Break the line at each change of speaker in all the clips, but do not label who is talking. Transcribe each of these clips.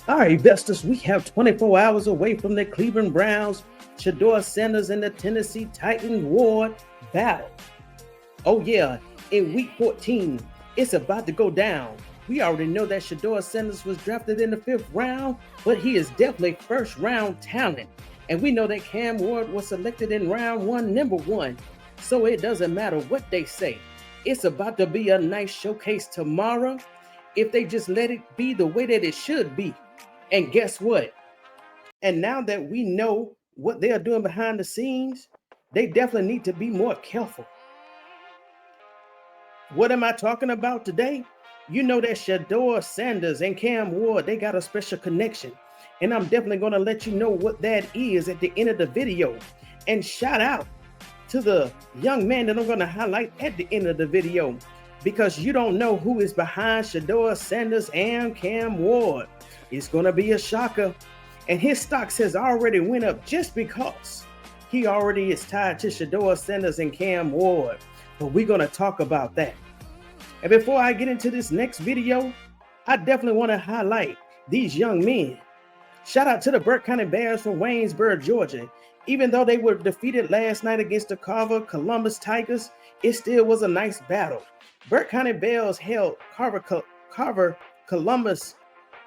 All right, investors, we have 24 hours away from the Cleveland Browns, Shedeur Sanders, and the Tennessee Titans Ward battle. Oh yeah, in week 14, it's about to go down. We already know that Shedeur Sanders was drafted in the 5th round, but he is definitely first round talent. And we know that Cam Ward was selected in round 1, number 1. So it doesn't matter what they say. It's about to be a nice showcase tomorrow if they just let it be the way that it should be. And guess what? And now that we know what they are doing behind the scenes, they definitely need to be more careful. What am I talking about today? You know that Shedeur Sanders and Cam Ward, they got a special connection. And I'm definitely going to let you know what that is at the end of the video. And shout out to the young man that I'm going to highlight at the end of the video, because you don't know who is behind Shedeur Sanders and Cam Ward. It's going to be a shocker. And his stocks has already went up just because he already is tied to Shedeur Sanders and Cam Ward. But we're going to talk about that. And before I get into this next video, I definitely want to highlight these young men. Shout out to the Burke County Bears from Waynesboro, Georgia. Even though they were defeated last night against the Carver Columbus Tigers, it still was a nice battle. Burke County Bears held Carver Columbus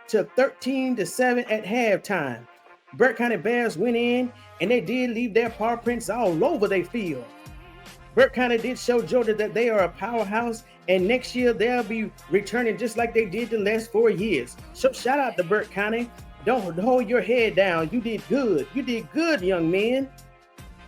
to 13-7 at halftime. Burke County Bears went in and they did leave their paw prints all over their field. Burke County did show Georgia that they are a powerhouse, and next year they'll be returning just like they did the last 4 years. So shout out to Burke County. Don't hold your head down. You did good. You did good, young man.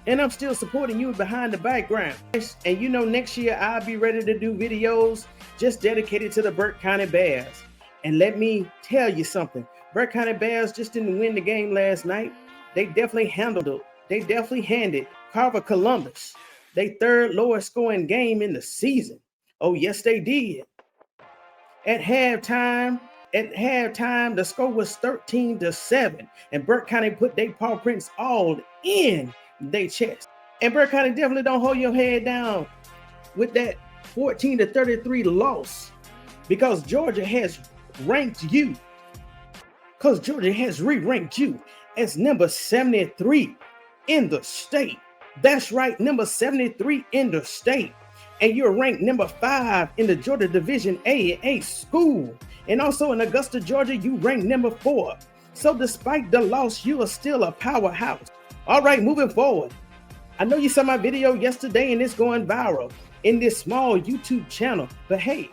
And I'm still supporting you behind the background. And you know, next year I'll be ready to do videos just dedicated to the Burke County Bears. And let me tell you something. Burke County Bears just didn't win the game last night. They definitely handled it. They definitely handed Carver Columbus their 3rd lowest scoring game in the season. Oh, yes, they did. At halftime, the score was 13-7, and Burke County put their paw prints all in their chest. And Burke County definitely don't hold your head down with that 14-33 loss, because Georgia has ranked you. Because Georgia has re-ranked you as number 73 in the state. That's right, number 73 in the state. And you're ranked number 5 in the Georgia Division A school. And also in Augusta, Georgia, you ranked number 4. So despite the loss, you are still a powerhouse. All right, moving forward. I know you saw my video yesterday and it's going viral in this small YouTube channel. But hey,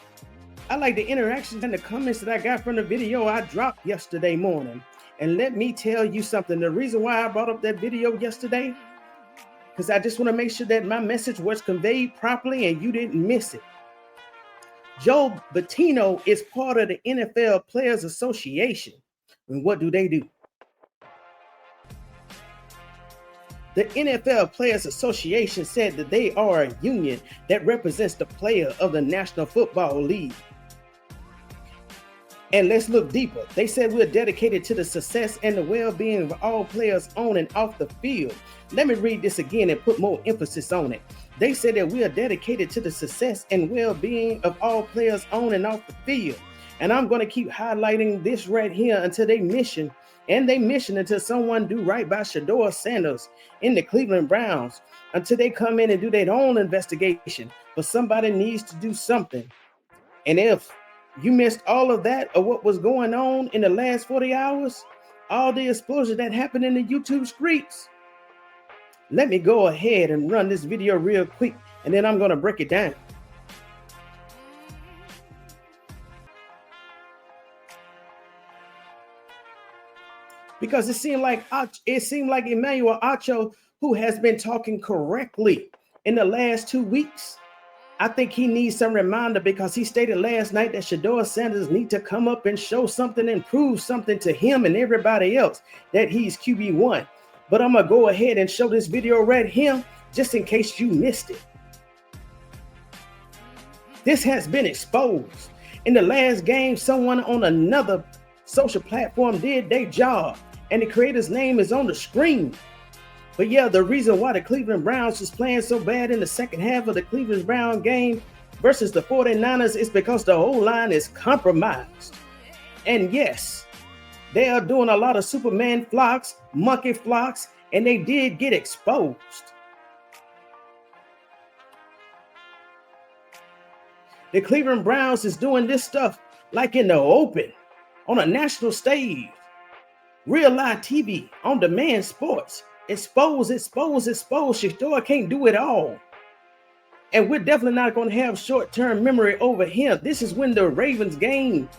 I like the interactions and the comments that I got from the video I dropped yesterday morning. And let me tell you something. The reason why I brought up that video yesterday, because I just want to make sure that my message was conveyed properly and you didn't miss it. Joe Bettino is part of the NFL Players Association. And what do? The NFL Players Association said that they are a union that represents the player of the National Football League. And let's look deeper. They said we're dedicated to the success and the well-being of all players on and off the field. Let me read this again and put more emphasis on it. They said that we are dedicated to the success and well-being of all players on and off the field. And I'm going to keep highlighting this right here until they mission until someone do right by Shedeur Sanders in the Cleveland Browns, until they come in and do their own investigation. But somebody needs to do something. And if you missed all of that or what was going on in the last 40 hours, all the explosion that happened in the YouTube streets, let me go ahead and run this video real quick, and then I'm going to break it down. Because it seemed like Emmanuel Acho, who has been talking correctly in the last 2 weeks, I think he needs some reminder, because he stated last night that Shedeur Sanders need to come up and show something and prove something to him and everybody else that he's QB1. But I'm going to go ahead and show this video right here just in case you missed it. This has been exposed. In the last game, someone on another social platform did their job, and the creator's name is on the screen. But yeah, the reason why the Cleveland Browns is playing so bad in the second half of the Cleveland Brown game versus the 49ers is because the O-line is compromised. And yes, They are doing a lot of Superman flocks, monkey flocks, and they did get exposed. The Cleveland Browns is doing this stuff like in the open, on a national stage, real live TV, on demand sports. Expose. Shedeur can't do it all. And we're definitely not going to have short-term memory over him. This is when the Ravens game,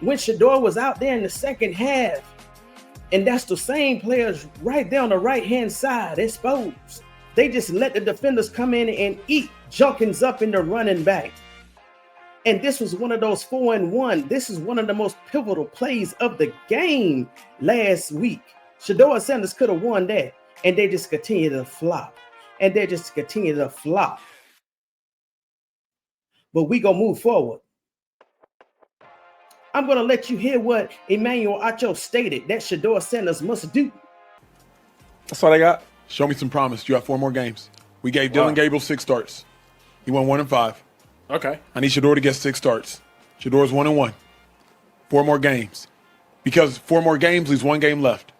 when Shedeur was out there in the second half. And that's the same players right there on the right-hand side, exposed. They just let the defenders come in and eat Junkins up in the running back. And this was one of those 4-and-1. This is one of the most pivotal plays of the game last week. Shedeur could have won that. And they just continue to flop. But we gonna move forward. I'm gonna let you hear what Emmanuel Acho stated that Shedeur Sanders must do.
That's all I got. Show me some promise. You got 4 more games. We gave Dylan Gabriel 6 starts. He won 1 and 5.
Okay.
I need Shedeur to get 6 starts. Shedeur's 1 and 1. 4 more games. Because 4 more games leaves 1 game left.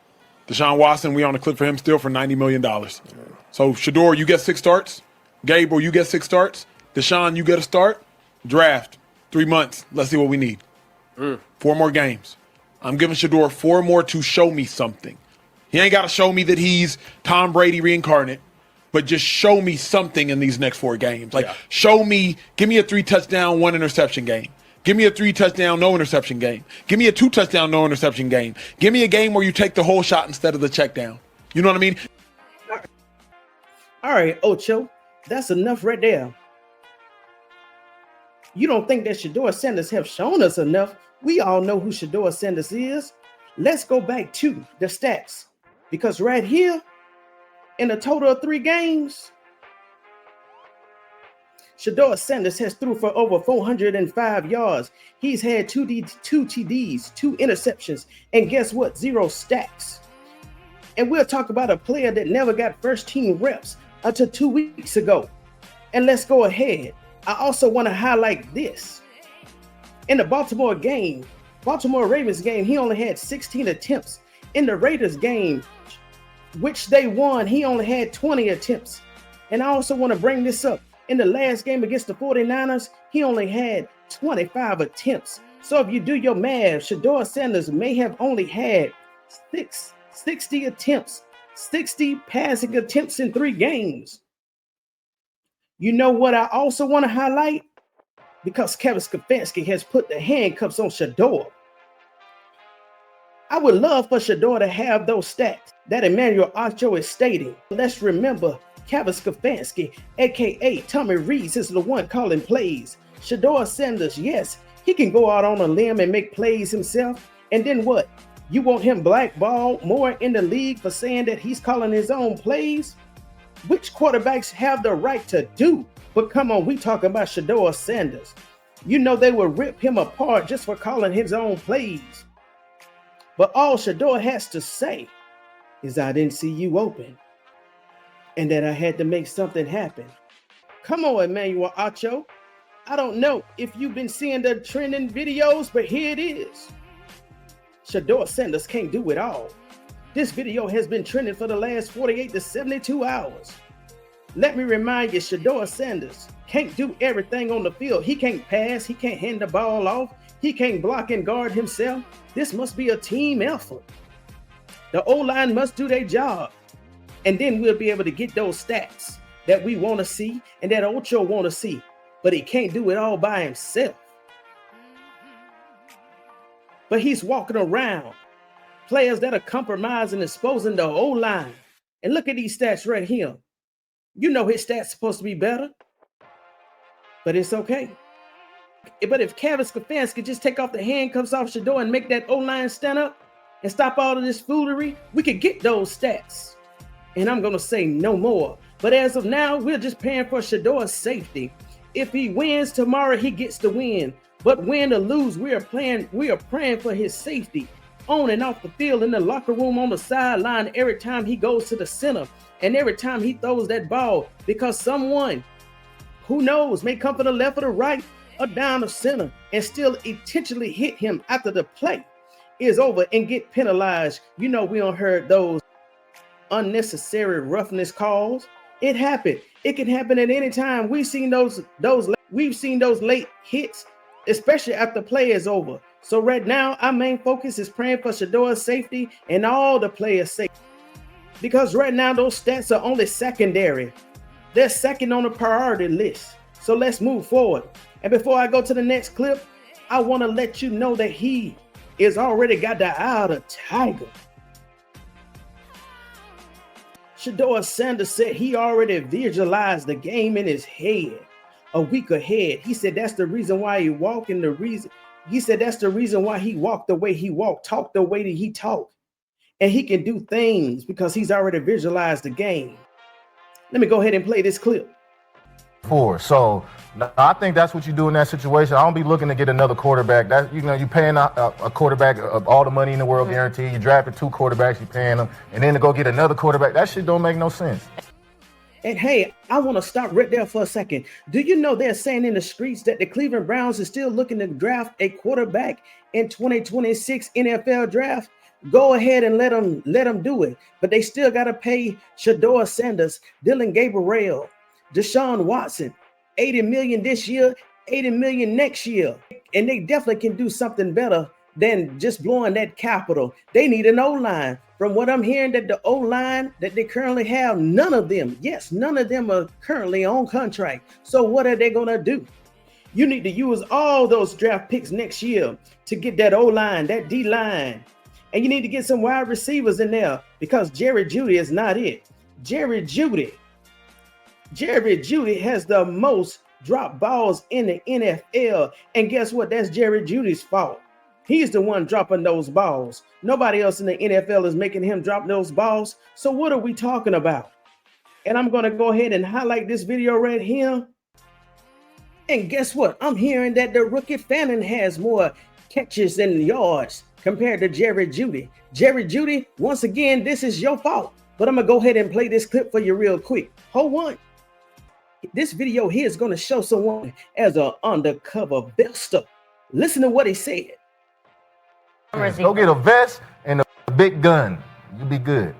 Deshaun Watson, we on the clip for him still for $90 million. So Shedeur, you get 6 starts. Gabriel, you get 6 starts. Deshaun, you get a start. Draft. 3 months. Let's see what we need. 4 more games. I'm giving Shedeur 4 more to show me something. He ain't got to show me that he's Tom Brady reincarnate, but just show me something in these next 4 games. Like, show me, give me a 3-touchdown, 1 interception game. Give me a 3-touchdown, no interception game. Give me a 2-touchdown, no interception game. Give me a game where you take the whole shot instead of the check down. You know what I mean?
All right, Ocho, that's enough right there. You don't think that Shedeur Sanders have shown us enough? We all know who Shedeur Sanders is. Let's go back to the stats. Because right here, in a total of 3 games, Shedeur Sanders has threw for over 405 yards. He's had 2 TDs, 2 interceptions, and guess what? 0 stacks. And we'll talk about a player that never got first-team reps until 2 weeks ago. And let's go ahead. I also want to highlight this. In the Baltimore Ravens game, he only had 16 attempts. In the Raiders game, which they won, he only had 20 attempts. And I also want to bring this up. In the last game against the 49ers, he only had 25 attempts. So if you do your math, Shedeur Sanders may have only had 60 attempts, 60 passing attempts in 3 games. You know what I also want to highlight? Because Kevin Stefanski has put the handcuffs on Shedeur. I would love for Shedeur to have those stats that Emmanuel Acho is stating. Let's remember, Kevin Stefanski, a.k.a. Tommy Rees, is the one calling plays. Shedeur Sanders, yes, he can go out on a limb and make plays himself. And then what? You want him blackballed more in the league for saying that he's calling his own plays? Which quarterbacks have the right to do? But come on, we talking about Shedeur Sanders. You know they will rip him apart just for calling his own plays. But all Shedeur has to say is, I didn't see you open, and that I had to make something happen. Come on, Emmanuel Acho. I don't know if you've been seeing the trending videos, but here it is. Shedeur Sanders can't do it all. This video has been trending for the last 48 to 72 hours. Let me remind you, Shedeur Sanders can't do everything on the field. He can't pass. He can't hand the ball off. He can't block and guard himself. This must be a team effort. The O-line must do their job. And then we'll be able to get those stats that we want to see and that Ocho want to see. But he can't do it all by himself. But he's walking around. Players that are compromising, exposing the O-line. And look at these stats right here. You know his stats supposed to be better. But it's okay. But if Kevin Stefanski just take off the handcuffs off Shedeur and make that O-line stand up and stop all of this foolery, we could get those stats. And I'm going to say no more. But as of now, we're just praying for Shedeur's safety. If he wins tomorrow, he gets the win. But win or lose, we are praying for his safety on and off the field, in the locker room, on the sideline, every time he goes to the center and every time he throws that ball, because someone, who knows, may come from the left or the right or down the center and still intentionally hit him after the play. is over and get penalized. You know, we don't heard those unnecessary roughness calls. It happened. It can happen at any time. We've seen those late hits, especially after play is over. So right now, our main focus is praying for Shedeur's safety and all the players' safety. Because right now, those stats are only secondary. They're second on the priority list. So let's move forward. And before I go to the next clip, I want to let you know that he is already got the eye of the tiger. Shedeur Sanders said he already visualized the game in his head a week ahead. He said that's the reason why he walked, and he said that's the reason why he walked the way he walked, talked the way that he talked. And he can do things because he's already visualized the game. Let me go ahead and play this clip.
So I think that's what you do in that situation. I don't be looking to get another quarterback. That you're paying a quarterback all the money in the world guaranteed. You drafted 2 quarterbacks, you're paying them, and then to go get another quarterback, that shit don't make no sense.
And hey, I want to stop right there for a second. Do you know they're saying in the streets that the Cleveland Browns is still looking to draft a quarterback in 2026 NFL draft? Go ahead and let them do it. But they still got to pay Shedeur Sanders, Dylan Gabriel, Deshaun Watson, $80 million this year, $80 million next year. And they definitely can do something better than just blowing that capital. They need an O-line. From what I'm hearing, that the O-line that they currently have, none of them are currently on contract. So what are they going to do? You need to use all those draft picks next year to get that O-line, that D-line. And you need to get some wide receivers in there because Jerry Jeudy is not it. Jerry Jeudy has the most drop balls in the NFL. And guess what? That's Jerry Jeudy's fault. He's the one dropping those balls. Nobody else in the NFL is making him drop those balls. So what are we talking about? And I'm going to go ahead and highlight this video right here. And guess what? I'm hearing that the rookie Fannin has more catches and yards compared to Jerry Jeudy. Jerry Jeudy, once again, this is your fault. But I'm going to go ahead and play this clip for you real quick. Hold on. This video here is going to show someone as an undercover vester. Listen to what he said.
Go get a vest and a big gun. You'll be good.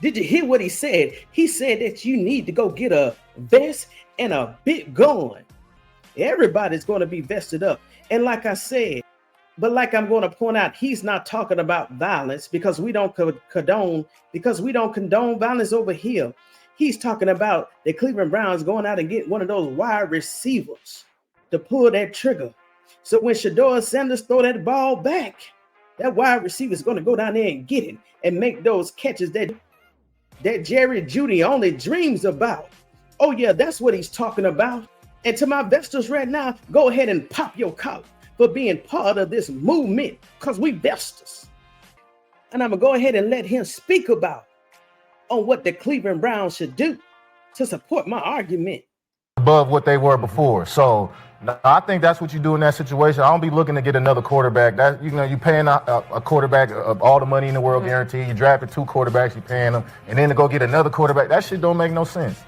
Did you hear what he said? He said that you need to go get a vest and a big gun. Everybody's going to be vested up. And like I said, but like I'm going to point out, he's not talking about violence because we don't condone violence over here. He's talking about the Cleveland Browns going out and get one of those wide receivers to pull that trigger. So when Shedeur Sanders throw that ball back, that wide receiver is going to go down there and get it and make those catches that Jerry Jeudy only dreams about. Oh yeah, that's what he's talking about. And to my vesters right now, go ahead and pop your collar for being part of this movement because we vesters. And I'm going to go ahead and let him speak about on what the Cleveland Browns should do to support my argument.
Above what they were before. So I think that's what you do in that situation. I don't be looking to get another quarterback. That you're paying a quarterback all the money in the world guaranteed. You drafted 2 quarterbacks, you're paying them, and then to go get another quarterback, that shit don't make no sense.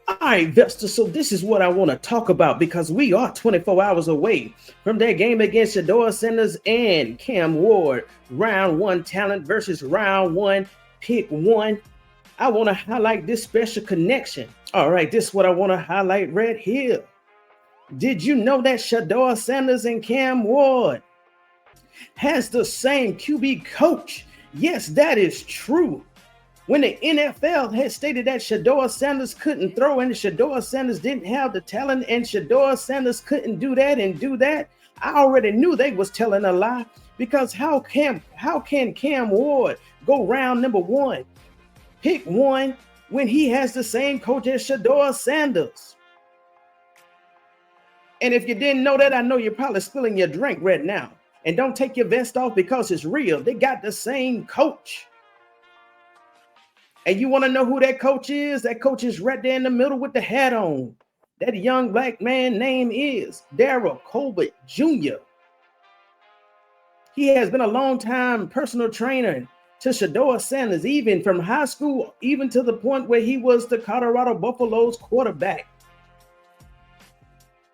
All right, Vesta, so this is what I want to talk about because we are 24 hours away from that game against Shedeur Sanders and Cam Ward. Round 1 talent versus round 1 pick 1. I want to highlight this special connection. All right, this is what I want to highlight right here. Did you know that Shedeur Sanders and Cam Ward has the same QB coach? Yes, that is true. When the NFL had stated that Shedeur Sanders couldn't throw and Shedeur Sanders didn't have the talent and Shedeur Sanders couldn't do that and do that, I already knew they was telling a lie because how can Cam Ward go round number 1, pick 1, when he has the same coach as Shedeur Sanders? And if you didn't know that, I know you're probably spilling your drink right now. And don't take your vest off because it's real. They got the same coach. And you want to know who that coach is? That coach is right there in the middle with the hat on. That young black man name is Darryl Colbert Jr. He has been a long time personal trainer to Shedeur Sanders, even from high school, even to the point where he was the Colorado Buffaloes quarterback.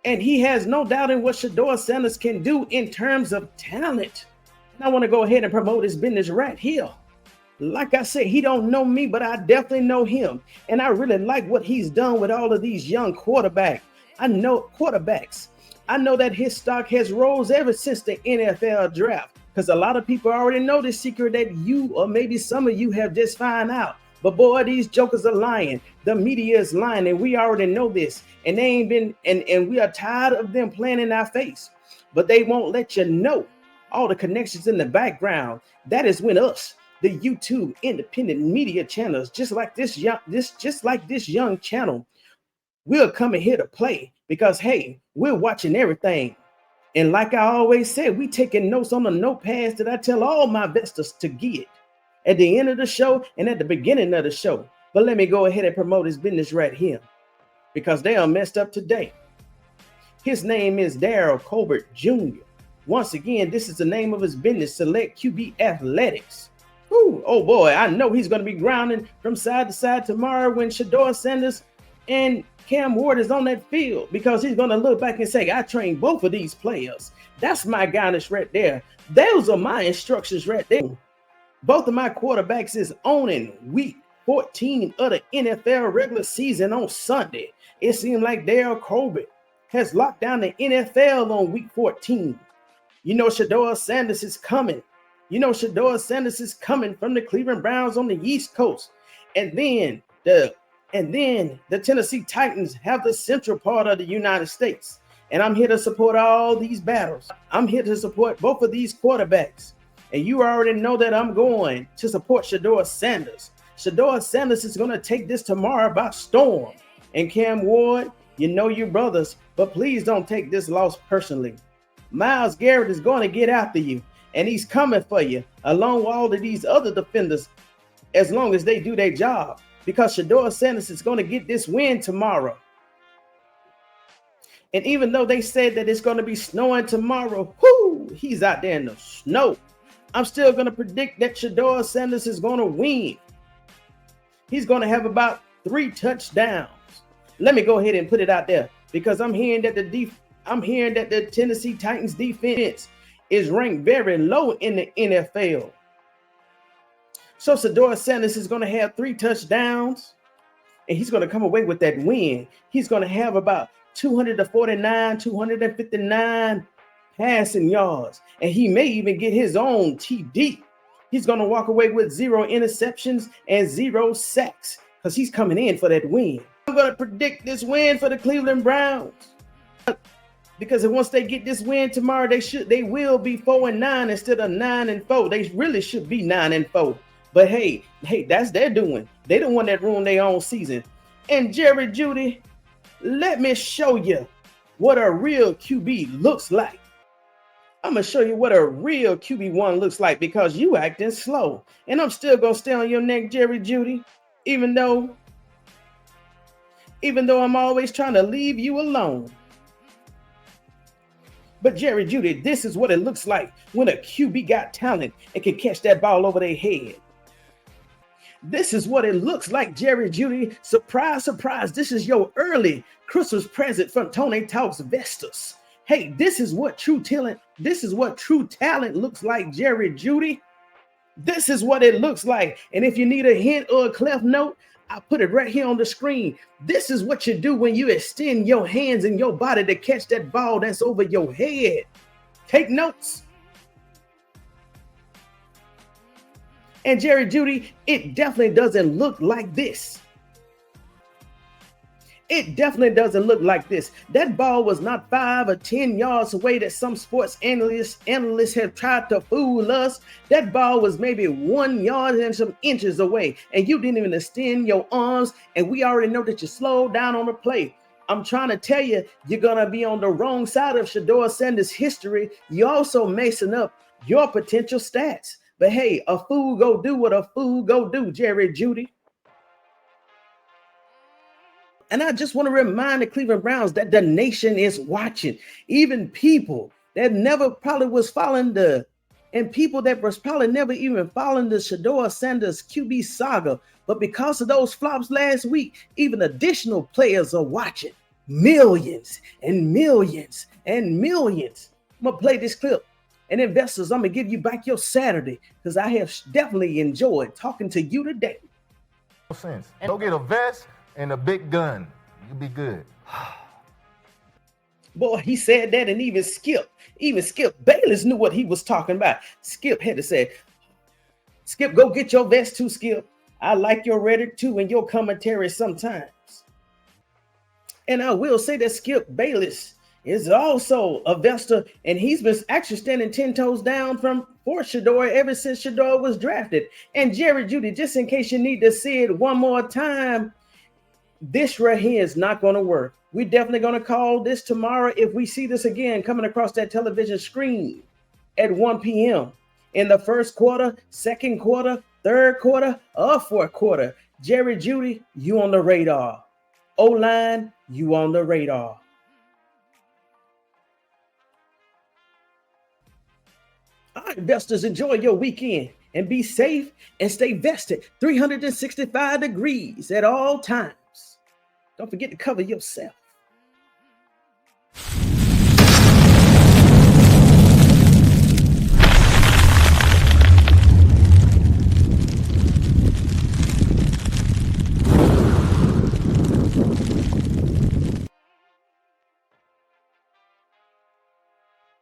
And he has no doubt in what Shedeur Sanders can do in terms of talent. And I want to go ahead and promote his business right here. Like I said, he don't know me, but I definitely know him. And I really like what he's done with all of these young quarterbacks. I know that his stock has rose ever since the NFL draft, because a lot of people already know the secret that you, or maybe some of you, have just found out. But boy, these jokers are lying. The media is lying, and we already know this. And they ain't been, and we are tired of them playing in our face. But they won't let you know all the connections in the background. That is when us, the YouTube independent media channels, just like this young channel, we're coming here to play, because hey, we're watching everything. And like I always said, we taking notes on the notepads that I tell all my investors to get at the end of the show and at the beginning of the show. But let me go ahead and promote his business right here, because they are messed up today. His name is Daryl Colbert Jr. Once again, this is the name of his business, Select QB Athletics. Ooh, oh boy, I know he's going to be grounding from side to side tomorrow when Shedeur Sanders and Cam Ward is on that field, because he's going to look back and say, I trained both of these players. That's my guidance right there. Those are my instructions right there. Both of my quarterbacks is owning week 14 of the NFL regular season on Sunday. It seems like Daryl Colbert has locked down the NFL on week 14. You know Shedeur Sanders is coming. You know Shedeur Sanders is coming from the Cleveland Browns on the East Coast. And then the Tennessee Titans have the central part of the United States. And I'm here to support all these battles. I'm here to support both of these quarterbacks. And you already know that I'm going to support Shedeur Sanders. Shedeur Sanders is going to take this tomorrow by storm. And Cam Ward, you know your brothers, but please don't take this loss personally. Myles Garrett is going to get after you, and he's coming for you, along with all of these other defenders, as long as they do their job, because Shedeur Sanders is going to get this win tomorrow. And even though they said that it's going to be snowing tomorrow, he's out there in the snow. I'm still going to predict that Shedeur Sanders is going to win. He's going to have about 3 touchdowns. Let me go ahead and put it out there, because I'm hearing that the Tennessee Titans defense is ranked very low in the NFL. So Shedeur Sanders is going to have 3 touchdowns, and he's going to come away with that win. He's going to have about 259 passing yards, and he may even get his own TD. He's going to walk away with 0 interceptions and 0 sacks, because he's coming in for that win. I'm going to predict this win for the Cleveland Browns, because once they get this win tomorrow, they will be 4-9 instead of 9-4. They really should be 9-4. But hey, that's their doing. They don't want that ruin their own season. And Jerry Jeudy, let me show you what a real QB looks like. I'm going to show you what a real QB1 looks like, because you acting slow. And I'm still going to stay on your neck, Jerry Jeudy, even though I'm always trying to leave you alone. But Jerry Jeudy, this is what it looks like when a QB got talent and can catch that ball over their head. This is what it looks like, Jerry Jeudy. Surprise, surprise. This is your early Christmas present from ToneyTalksVestedUp. Hey, this is what true talent looks like, Jerry Jeudy. This is what it looks like. And if you need a hint or a cleft note, I'll put it right here on the screen. This is what you do when you extend your hands and your body to catch that ball that's over your head. Take notes. And Jerry Jeudy, it definitely doesn't look like this. It definitely doesn't look like this. That ball was not 5 or 10 yards away that some sports analysts have tried to fool us. That ball was maybe 1 yard and some inches away, and you didn't even extend your arms, and we already know that you slowed down on the play. I'm trying to tell you, you're going to be on the wrong side of Shedeur Sanders' history. You're also messing up your potential stats. But hey, a fool go do what a fool go do, Jerry Jeudy. And I just want to remind the Cleveland Browns that the nation is watching. Even people that never probably was following people that was probably never even following the Shedeur Sanders QB saga. But because of those flops last week, even additional players are watching. millions and millions and millions. I'm going to play this clip. And investors, I'm going to give you back your Saturday because I have definitely enjoyed talking to you today.
Sense. Go get a vest and a big gun. You'll be good.
Boy, he said that, and even Skip Bayless knew what he was talking about. Skip had to say, Skip, go get your vest too, Skip. I like your rhetoric too and your commentary sometimes. And I will say that Skip Bayless is also a investor, and he's been actually standing 10 toes down for Shedeur ever since Shedeur was drafted. And Jerry Judy, just in case you need to see it one more time, this right here is not going to work. We're definitely going to call this tomorrow if we see this again coming across that television screen at 1 p.m. in the first quarter, second quarter, third quarter, or fourth quarter. Jerry Judy, you on the radar. O-line, you on the radar. All right, investors, enjoy your weekend and be safe and stay vested 365 degrees at all times. Don't forget to cover yourself.